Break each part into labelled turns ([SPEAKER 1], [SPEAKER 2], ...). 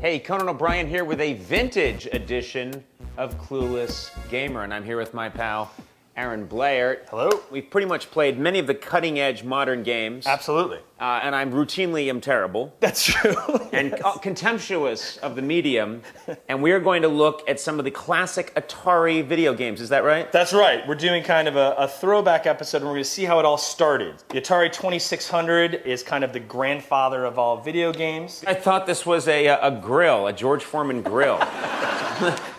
[SPEAKER 1] Hey, Conan O'Brien here with a vintage edition of Clueless Gamer, and I'm here with my pal, Aaron Blair.
[SPEAKER 2] Hello.
[SPEAKER 1] We've pretty much played many of the cutting-edge modern games.
[SPEAKER 2] Absolutely.
[SPEAKER 1] And I'm routinely terrible.
[SPEAKER 2] That's true.
[SPEAKER 1] And contemptuous of the medium. And we are going to look at some of the classic Atari video games. Is that right?
[SPEAKER 2] That's right. We're doing kind of a throwback episode, and we're going to see how it all started. The Atari 2600 is kind of the grandfather of all video games.
[SPEAKER 1] I thought this was a grill, a George Foreman grill.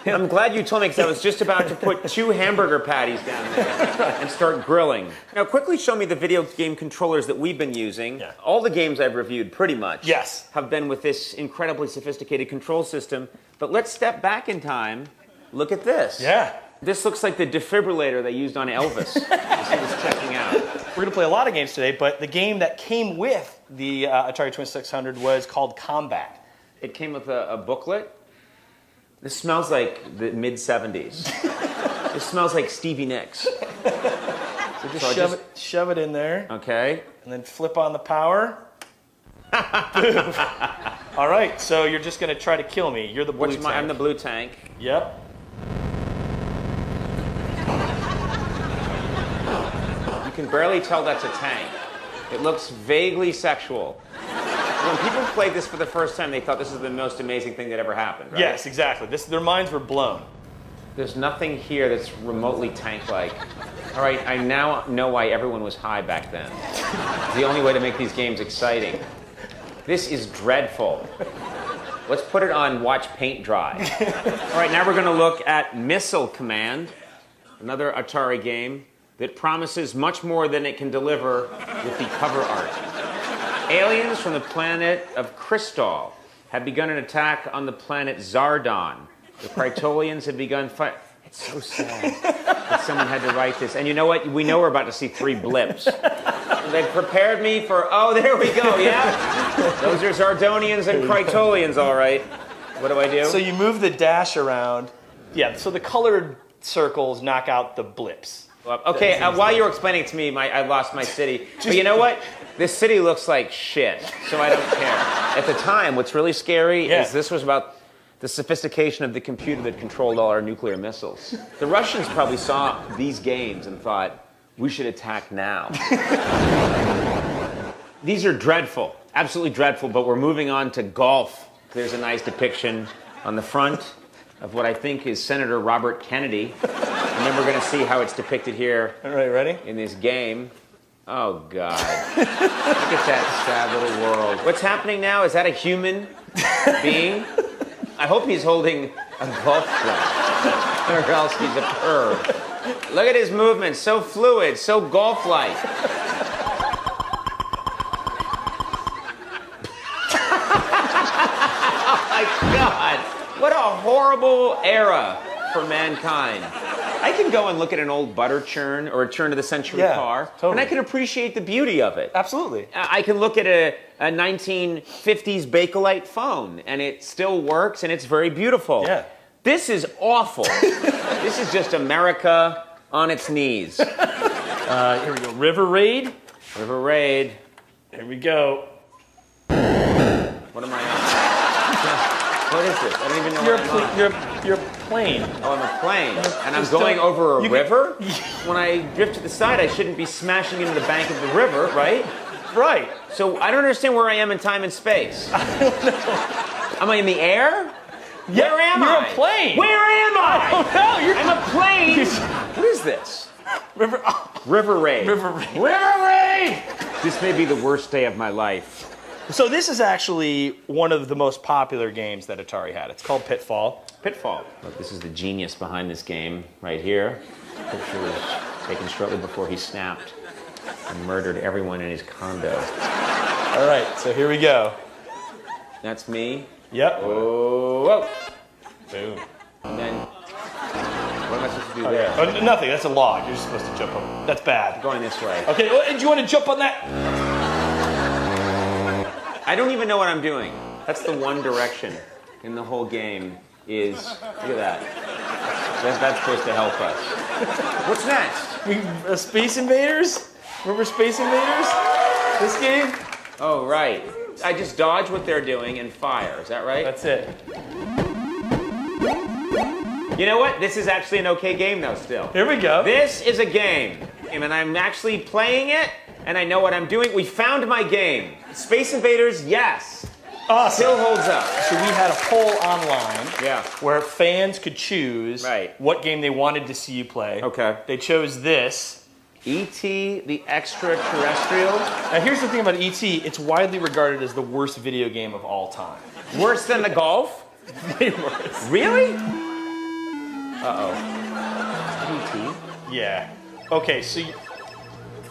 [SPEAKER 1] I'm glad you told me, because I was just about to put 2 hamburger patties down there and start grilling. Now, quickly show me the video game controllers that we've been using.
[SPEAKER 2] Yeah.
[SPEAKER 1] All the games I've reviewed, pretty much,
[SPEAKER 2] Yes.
[SPEAKER 1] have been with this incredibly sophisticated control system. But let's step back in time. Look at this.
[SPEAKER 2] Yeah.
[SPEAKER 1] This looks like the defibrillator they used on Elvis. This is checking out.
[SPEAKER 2] We're going to play a lot of games today, but the game that came with the Atari 2600 was called Combat.
[SPEAKER 1] It came with a booklet. This smells like the mid-70s. This smells like Stevie Nicks.
[SPEAKER 2] So just shove it in there.
[SPEAKER 1] Okay.
[SPEAKER 2] And then flip on the power. Boom. All right, so you're just going to try to kill me. You're the blue tank.
[SPEAKER 1] I'm the blue tank.
[SPEAKER 2] Yep.
[SPEAKER 1] You can barely tell that's a tank. It looks vaguely sexual. When people played this for the first time, they thought this was the most amazing thing that ever happened, right?
[SPEAKER 2] Yes, exactly. Their minds were blown.
[SPEAKER 1] There's nothing here that's remotely tank-like. All right, I now know why everyone was high back then. It's the only way to make these games exciting. This is dreadful. Let's put it on watch paint dry. All right, now we're going to look at Missile Command, another Atari game that promises much more than it can deliver with the cover art. Aliens from the planet of Crystal have begun an attack on the planet Zardon. The Krytolians have begun fight. It's so sad that someone had to write this. And you know what? We know we're about to see 3 blips. They've prepared me for, oh, there we go, yeah? Those are Zardonians and Krytolians, all right. What do I do?
[SPEAKER 2] So you move the dash around. Yeah, so the colored circles knock out the blips.
[SPEAKER 1] Okay, while you were explaining it to me, I lost my city. But you know what? This city looks like shit, so I don't care. At the time, what's really scary is this was about the sophistication of the computer that controlled all our nuclear missiles. The Russians probably saw these games and thought, we should attack now. These are dreadful, absolutely dreadful, but we're moving on to golf. There's a nice depiction on the front of what I think is Senator Robert Kennedy. And then we're going to see how it's depicted here.
[SPEAKER 2] All right, ready?
[SPEAKER 1] In this game. Oh, God. Look at that sad little world. What's happening now? Is that a human being? I hope he's holding a golf club, or else he's a perv. Look at his movement, so fluid, so golf-like. Oh, my God. What a horrible era for mankind. I can go and look at an old butter churn or a turn of the century car,
[SPEAKER 2] totally.
[SPEAKER 1] and I can appreciate the beauty of it.
[SPEAKER 2] Absolutely.
[SPEAKER 1] I can look at a 1950s Bakelite phone, and it still works, and it's very beautiful.
[SPEAKER 2] Yeah.
[SPEAKER 1] This is awful. This is just America on its knees.
[SPEAKER 2] Here we go. River Raid.
[SPEAKER 1] River Raid.
[SPEAKER 2] Here we go.
[SPEAKER 1] What am I on? What is this? I don't even know what I'm on.
[SPEAKER 2] You're a plane.
[SPEAKER 1] Oh, I'm a plane. And I'm going over a river? When I drift to the side, I shouldn't be smashing into the bank of the river, right?
[SPEAKER 2] Right.
[SPEAKER 1] So I don't understand where I am in time and space.
[SPEAKER 2] I don't know.
[SPEAKER 1] Am I in the air?
[SPEAKER 2] Yeah,
[SPEAKER 1] Where am I?
[SPEAKER 2] You're a plane.
[SPEAKER 1] Where am I?
[SPEAKER 2] Oh, no,
[SPEAKER 1] I'm a plane. What is this?
[SPEAKER 2] River
[SPEAKER 1] Raid.
[SPEAKER 2] River Raid.
[SPEAKER 1] River Raid! This may be the worst day of my life.
[SPEAKER 2] So this is actually one of the most popular games that Atari had. It's called Pitfall.
[SPEAKER 1] Pitfall. Look, this is the genius behind this game right here. The picture was taken shortly before he snapped and murdered everyone in his condo.
[SPEAKER 2] All right, so here we go.
[SPEAKER 1] That's me.
[SPEAKER 2] Yep.
[SPEAKER 1] Oh, whoa.
[SPEAKER 2] Boom.
[SPEAKER 1] And then, what am I supposed to do there?
[SPEAKER 2] Oh, nothing. That's a log. You're just supposed to jump on. That's bad.
[SPEAKER 1] Going this way.
[SPEAKER 2] Okay, do you want to jump on that?
[SPEAKER 1] I don't even know what I'm doing. That's the one direction in the whole game is, look at that. That's supposed to help us. What's next?
[SPEAKER 2] Space Invaders? Remember Space Invaders? This game?
[SPEAKER 1] Oh, right. I just dodge what they're doing and fire. Is that right?
[SPEAKER 2] That's it.
[SPEAKER 1] You know what? This is actually an okay game, though, still.
[SPEAKER 2] Here we go.
[SPEAKER 1] This is a game, and I'm actually playing it, and I know what I'm doing. We found my game. Space Invaders, yes.
[SPEAKER 2] Awesome.
[SPEAKER 1] Still holds up.
[SPEAKER 2] So we had a poll online where fans could choose what game they wanted to see you play.
[SPEAKER 1] Okay.
[SPEAKER 2] They chose this.
[SPEAKER 1] E.T. the Extraterrestrial.
[SPEAKER 2] Now here's the thing about E.T. It's widely regarded as the worst video game of all time.
[SPEAKER 1] Worse than the golf?
[SPEAKER 2] Way worse.
[SPEAKER 1] Really? Uh-oh. E.T.?
[SPEAKER 2] Yeah. Okay, so...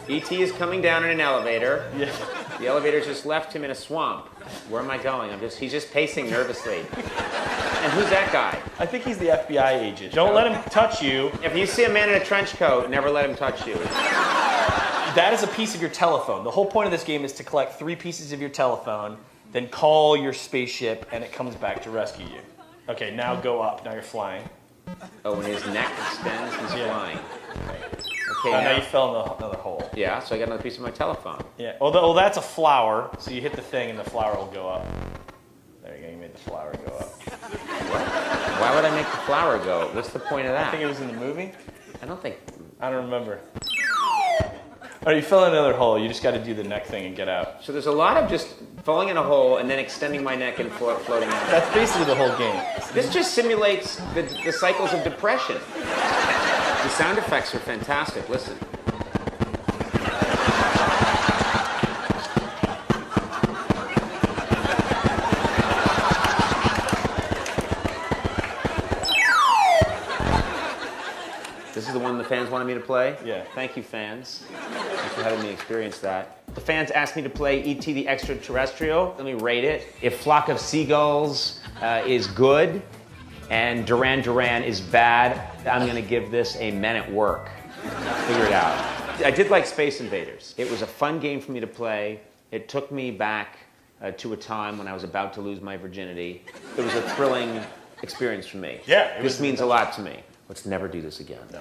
[SPEAKER 1] E.T. is coming down in an elevator.
[SPEAKER 2] Yeah.
[SPEAKER 1] The elevator just left him in a swamp. Where am I going? He's just pacing nervously. And who's that guy?
[SPEAKER 2] I think he's the FBI agent. Don't let him touch you.
[SPEAKER 1] If you see a man in a trench coat, never let him touch you.
[SPEAKER 2] That is a piece of your telephone. The whole point of this game is to collect 3 pieces of your telephone, then call your spaceship, and it comes back to rescue you. Okay, now go up. Now you're flying.
[SPEAKER 1] Oh, when his neck extends, he's flying. Okay,
[SPEAKER 2] now you fell in another hole.
[SPEAKER 1] Yeah, so I got another piece of my telephone.
[SPEAKER 2] Yeah. Well, that's a flower. So you hit the thing, and the flower will go up. There you go. You made the flower go up.
[SPEAKER 1] What? Why would I make the flower go? What's the point of that?
[SPEAKER 2] I think it was in the movie.
[SPEAKER 1] I don't think.
[SPEAKER 2] I don't remember. All right, you fell in another hole. You just got to do the neck thing and get out.
[SPEAKER 1] So there's a lot of just falling in a hole and then extending my neck and floating out.
[SPEAKER 2] That's basically the whole game.
[SPEAKER 1] This just simulates the cycles of depression. The sound effects are fantastic. Listen. This is the one the fans wanted me to play?
[SPEAKER 2] Yeah.
[SPEAKER 1] Thank you, fans. Thanks for having me experience that. The fans asked me to play E.T. the Extraterrestrial. Let me rate it. If Flock of Seagulls is good and Duran Duran is bad, I'm going to give this a Men at Work. Figure it out. I did like Space Invaders. It was a fun game for me to play. It took me back to a time when I was about to lose my virginity. It was a thrilling experience for me.
[SPEAKER 2] Yeah.
[SPEAKER 1] This means a lot to me. Let's never do this again.
[SPEAKER 2] No.